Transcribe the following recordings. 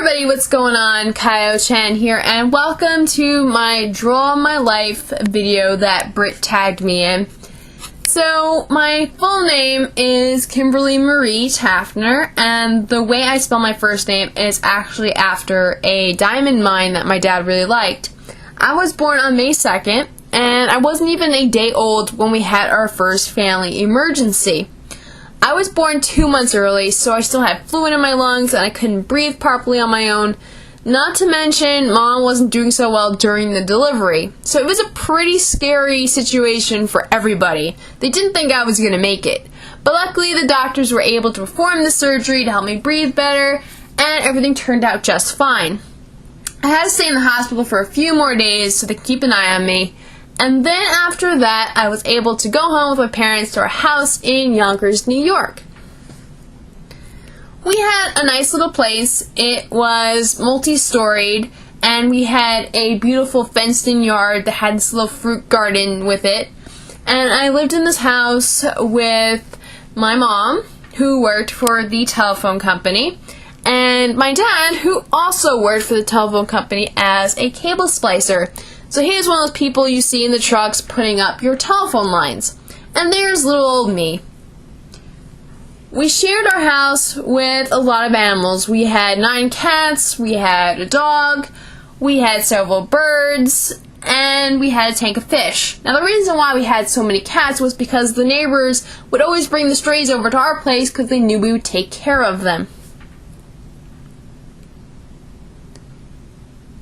everybody, what's going on? Kyo-chan here, and welcome to my Draw My Life video that Britt tagged me in. So, my full name is Kimberly Marie Taffner, and the way I spell my first name is actually after a diamond mine that my dad really liked. I was born on May 2nd, and I wasn't even a day old when we had our first family emergency. I was born 2 months early, so I still had fluid in my lungs and I couldn't breathe properly on my own. Not to mention, Mom wasn't doing so well during the delivery. So it was a pretty scary situation for everybody. They didn't think I was going to make it. But luckily, the doctors were able to perform the surgery to help me breathe better, and everything turned out just fine. I had to stay in the hospital for a few more days so they could keep an eye on me. And then after that, I was able to go home with my parents to our house in Yonkers, New York. We had a nice little place. It was multi-storied, and we had a beautiful fenced-in yard that had this little fruit garden with it. And I lived in this house with my mom, who worked for the telephone company, and my dad, who also worked for the telephone company as a cable splicer. So he's one of those people you see in the trucks putting up your telephone lines. And there's little old me. We shared our house with a lot of animals. We had 9 cats, we had a dog, we had several birds, and we had a tank of fish. Now the reason why we had so many cats was because the neighbors would always bring the strays over to our place because they knew we would take care of them.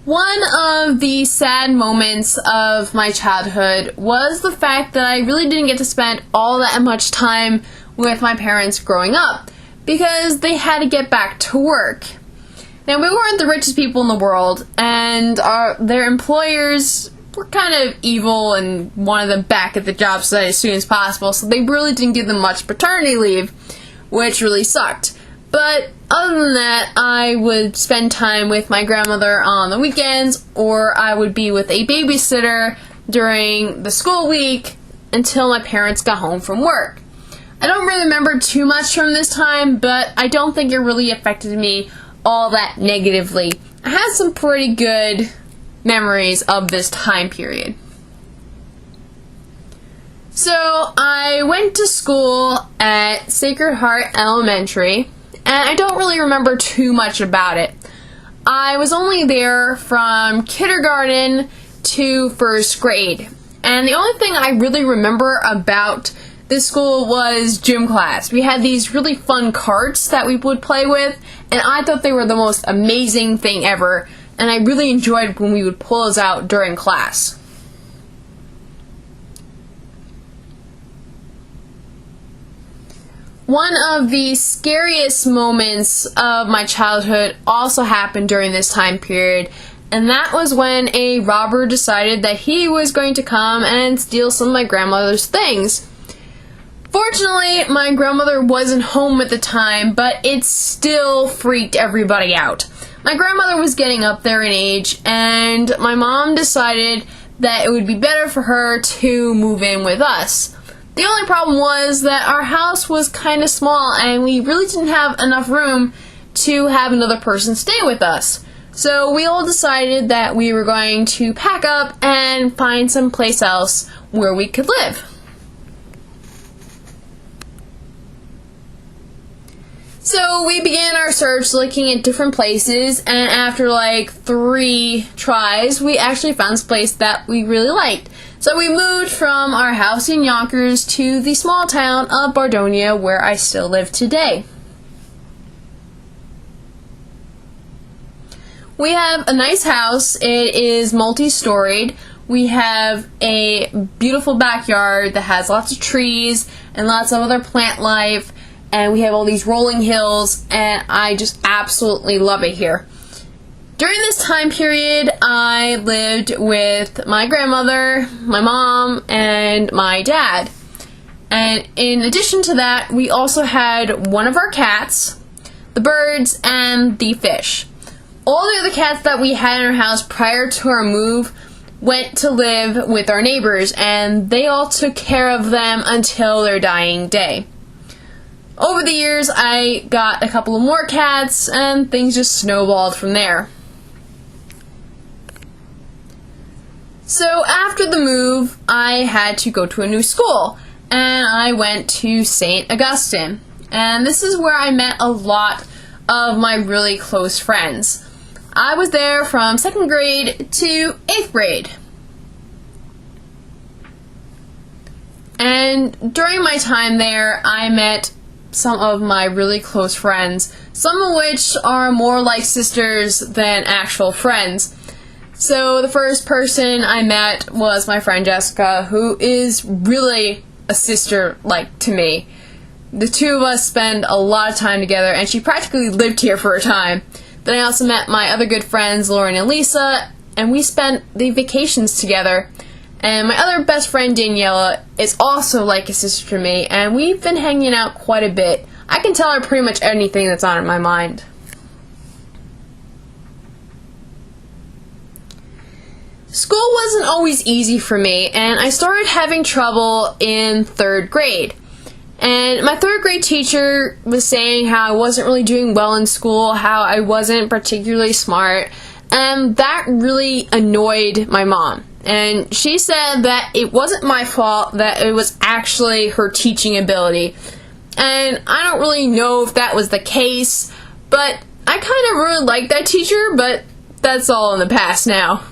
One of the sad moments of my childhood was the fact that I really didn't get to spend all that much time with my parents growing up because they had to get back to work. Now, we weren't the richest people in the world, and their employers were kind of evil and wanted them back at the job site as soon as possible, so they really didn't give them much paternity leave, which really sucked. But other than that, I would spend time with my grandmother on the weekends, or I would be with a babysitter during the school week until my parents got home from work. I don't really remember too much from this time, but I don't think it really affected me all that negatively. I had some pretty good memories of this time period. So, I went to school at Sacred Heart Elementary, and I don't really remember too much about it. I was only there from kindergarten to first grade. And the only thing I really remember about this school was gym class. We had these really fun carts that we would play with, and I thought they were the most amazing thing ever. And I really enjoyed when we would pull those out during class. One of the scariest moments of my childhood also happened during this time period, and that was when a robber decided that he was going to come and steal some of my grandmother's things. Fortunately, my grandmother wasn't home at the time, but it still freaked everybody out. My grandmother was getting up there in age, and my mom decided that it would be better for her to move in with us. The only problem was that our house was kind of small and we really didn't have enough room to have another person stay with us. So we all decided that we were going to pack up and find someplace else where we could live. So we began our search looking at different places, and after like 3 tries, we actually found a place that we really liked. So we moved from our house in Yonkers to the small town of Bardonia, where I still live today. We have a nice house. It is multi-storied. We have a beautiful backyard that has lots of trees and lots of other plant life. And we have all these rolling hills, and I just absolutely love it here. During this time period, I lived with my grandmother, my mom, and my dad. And in addition to that, we also had one of our cats, the birds, and the fish. All the other cats that we had in our house prior to our move went to live with our neighbors, and they all took care of them until their dying day. over the years, I got a couple of more cats, and things just snowballed from there. So after the move, I had to go to a new school, and I went to St. Augustine. And this is where I met a lot of my really close friends. I was there from 2nd grade to 8th grade. And during my time there, I met some of my really close friends, some of which are more like sisters than actual friends. So the first person I met was my friend Jessica, who is really a sister like to me. The two of us spend a lot of time together, and she practically lived here for a time. Then I also met my other good friends, Lauren and Lisa, and we spent the vacations together. And my other best friend, Daniela, is also like a sister to me, and we've been hanging out quite a bit. I can tell her pretty much anything that's on my mind. School wasn't always easy for me, and I started having trouble in 3rd grade. And my 3rd grade teacher was saying how I wasn't really doing well in school, how I wasn't particularly smart, and that really annoyed my mom. And she said that it wasn't my fault, that it was actually her teaching ability. And I don't really know if that was the case, but I kind of really liked that teacher, but that's all in the past now.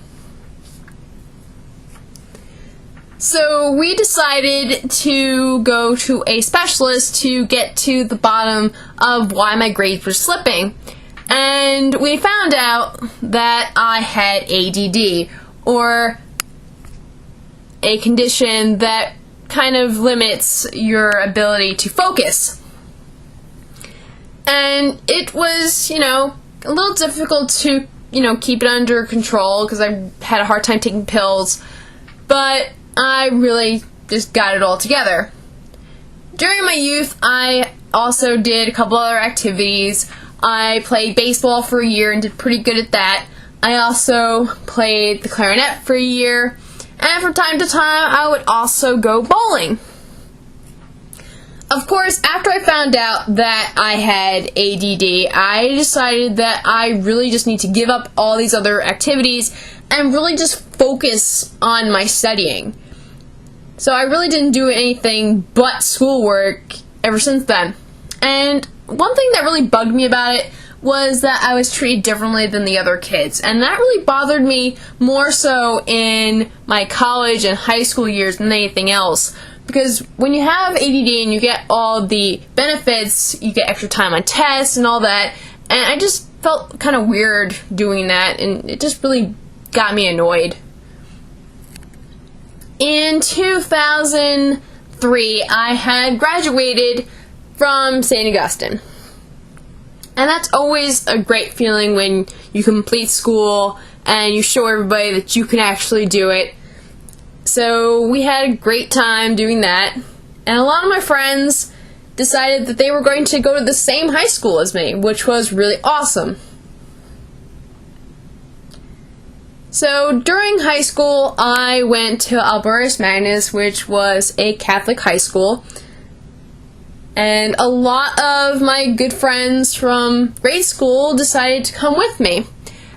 So we decided to go to a specialist to get to the bottom of why my grades were slipping. And we found out that I had ADD, or a condition that kind of limits your ability to focus. And it was, a little difficult to, keep it under control because I had a hard time taking pills, but I really just got it all together. During my youth, I also did a couple other activities. I played baseball for a year and did pretty good at that. I also played the clarinet for a year, and from time to time, I would also go bowling. Of course, after I found out that I had ADD, I decided that I really just need to give up all these other activities and really just focus on my studying. So I really didn't do anything but schoolwork ever since then. And one thing that really bugged me about it was that I was treated differently than the other kids. And that really bothered me more so in my college and high school years than anything else. Because when you have ADD and you get all the benefits, you get extra time on tests and all that. And I just felt kind of weird doing that, and it just really got me annoyed. In 2003, I had graduated from St. Augustine. And that's always a great feeling when you complete school and you show everybody that you can actually do it. So we had a great time doing that. And a lot of my friends decided that they were going to go to the same high school as me, which was really awesome. So during high school, I went to Albertus Magnus, which was a Catholic high school. And a lot of my good friends from grade school decided to come with me.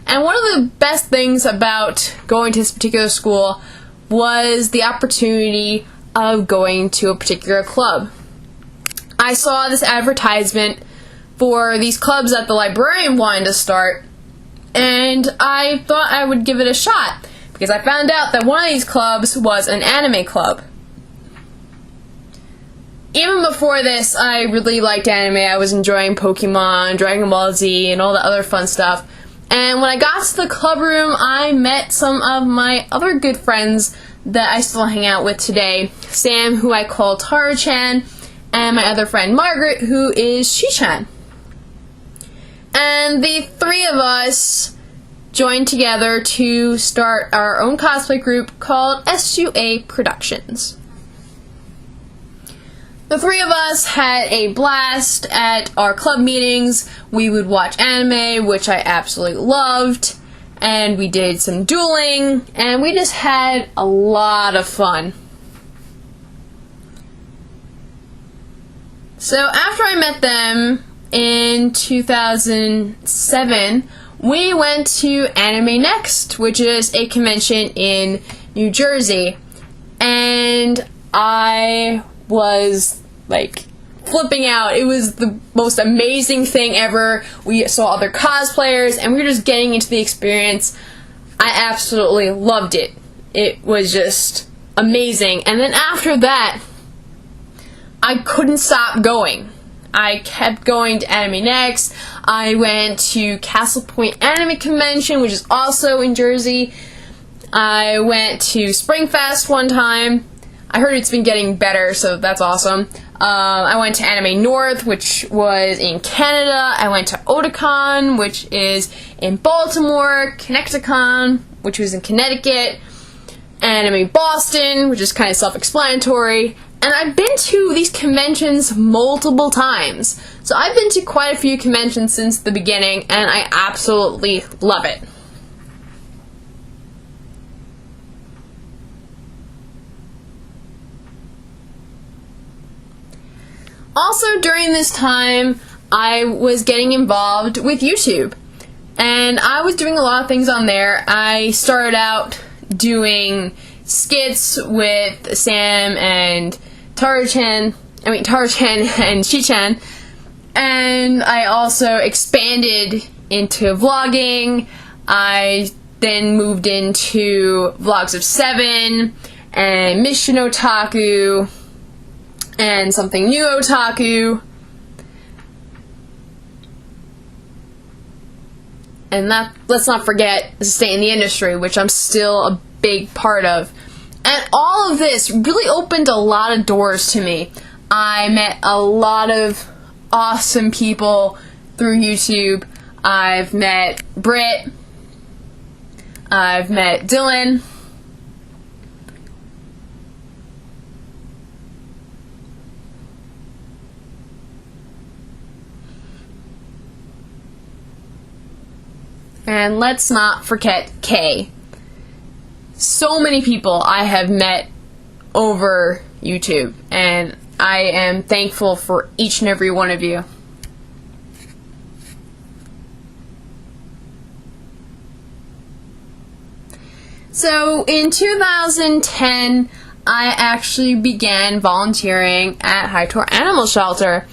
And one of the best things about going to this particular school was the opportunity of going to a particular club. I saw this advertisement for these clubs that the librarian wanted to start, and I thought I would give it a shot, because I found out that one of these clubs was an anime club. Even before this, I really liked anime. I was enjoying Pokemon, Dragon Ball Z, and all the other fun stuff. And when I got to the club room, I met some of my other good friends that I still hang out with today. Sam, who I call Tara-chan, and my other friend Margaret, who is Shi-chan. And the three of us joined together to start our own cosplay group called SUA Productions. The three of us had a blast at our club meetings. We would watch anime, which I absolutely loved, and we did some dueling, and we just had a lot of fun. So after I met them in 2007, we went to Anime Next, which is a convention in New Jersey. And I was like flipping out. It was the most amazing thing ever. We saw other cosplayers and we were just getting into the experience. I absolutely loved it. It was just amazing. And then after that, I couldn't stop going. I kept going to Anime Next. I went to Castle Point Anime Convention, which is also in Jersey. I went to Springfest one time. I heard it's been getting better, so that's awesome. I went to Anime North, which was in Canada. I went to Otakon, which is in Baltimore. Connecticon, which was in Connecticut. Anime Boston, which is kind of self-explanatory. And I've been to these conventions multiple times. So I've been to quite a few conventions since the beginning, and I absolutely love it. Also, during this time, I was getting involved with YouTube. And I was doing a lot of things on there. I started out doing skits with Sam and Taro-chan and Shi-chan. And I also expanded into vlogging. I then moved into Vlogs of 7 and Mission Otaku and Something New Otaku. And let's not forget Stay in the Industry, which I'm still a big part of. And all of this really opened a lot of doors to me. I met a lot of awesome people through YouTube. I've met Britt. I've met Dylan. And let's not forget Kay. So many people I have met over YouTube, and I am thankful for each and every one of you. So in 2010, I actually began volunteering at Hightower Animal Shelter,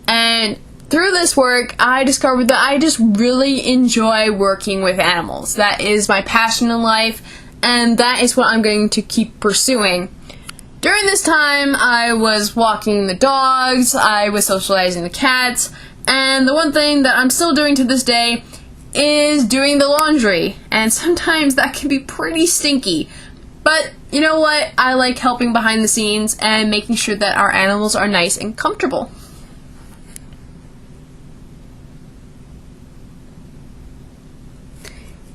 and through this work, I discovered that I just really enjoy working with animals. That is my passion in life, and that is what I'm going to keep pursuing. During this time, I was walking the dogs, I was socializing the cats, and the one thing that I'm still doing to this day is doing the laundry. And sometimes that can be pretty stinky. But you know what? I like helping behind the scenes and making sure that our animals are nice and comfortable.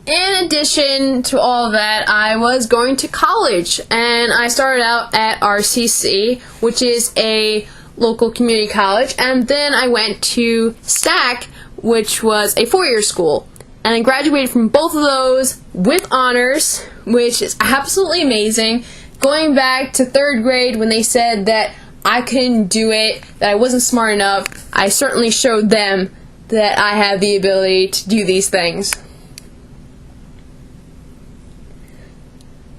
In addition to all of that, I was going to college, and I started out at RCC, which is a local community college, and then I went to STAC, which was a four-year school, and I graduated from both of those with honors, which is absolutely amazing. Going back to third grade when they said that I couldn't do it, that I wasn't smart enough, I certainly showed them that I have the ability to do these things.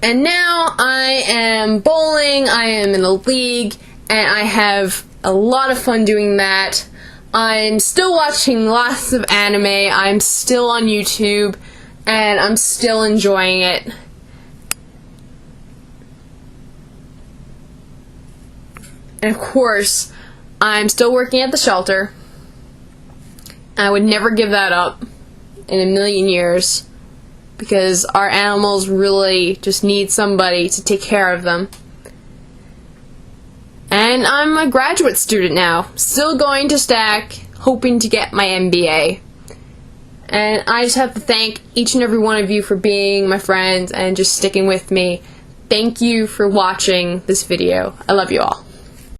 And now I am bowling, I am in a league, and I have a lot of fun doing that. I'm still watching lots of anime, I'm still on YouTube, and I'm still enjoying it. And of course, I'm still working at the shelter. I would never give that up in a million years, because our animals really just need somebody to take care of them. And I'm a graduate student now, still going to STAC, hoping to get my MBA. And I just have to thank each and every one of you for being my friends and just sticking with me. Thank you for watching this video. I love you all.